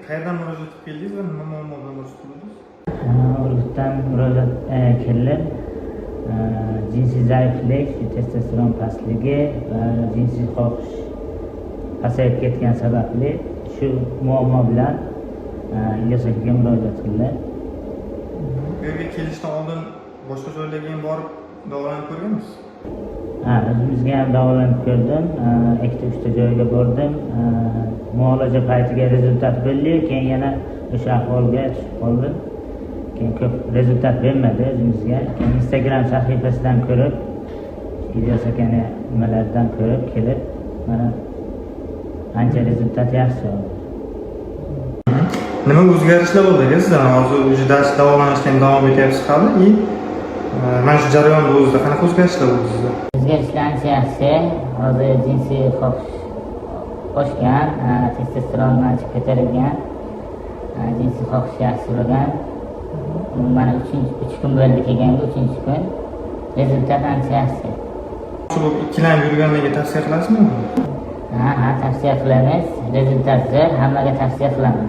qayerdan murojaat qilib keldingiz va nima muammo bilan murojaat qildingiz? Urgutdan murojaat kelib, jinsiy zaiflik, testosteron pastligi va jinsiy xohish pasayib ketgani sababli shu muammo bilan Ilyosaga murojaat qildi. Bu yerga kelishdan oldin boshqa joylarga ham borib davolanib ko'rganmisiz? O'zimizga ham davolanib ko'rdim. 2-3 joyga bordim. Muolaja paytiga rezultat bo'ldi, keyin yana o'sha ahvolga tushib qoldim. Keyin ko'p rezultat bermadi o'zimizga. Instagram sahifasidan ko'rib, Ilyos akani nimalardan ko'rib kelib, mana ancha rezultat yaxshi oldi. Nima o'zgarishlar bo'ldi aka sizda? Hozir o'sha dars davolanishdan davom etyapsiz hali и mana shu jarayonda o'zida qanaqa o'zgarishlar bo'ldi sizda? O'zgarishlar ancha yaxshi. Hozir jinsiy xohish oshgan, testosteron ancha ko'tarilgan, jinsiy xohish yaxshi bo'lgan. Mana 3 kun bo'ldi kelganga, 3-kun. Rezultat ancha yaxshi. Shu ikkilanib yurganlarga tavsiya qilasizmi? Ha, tavsiya qilamiz. Rezultatni hammaga tavsiya qilaman.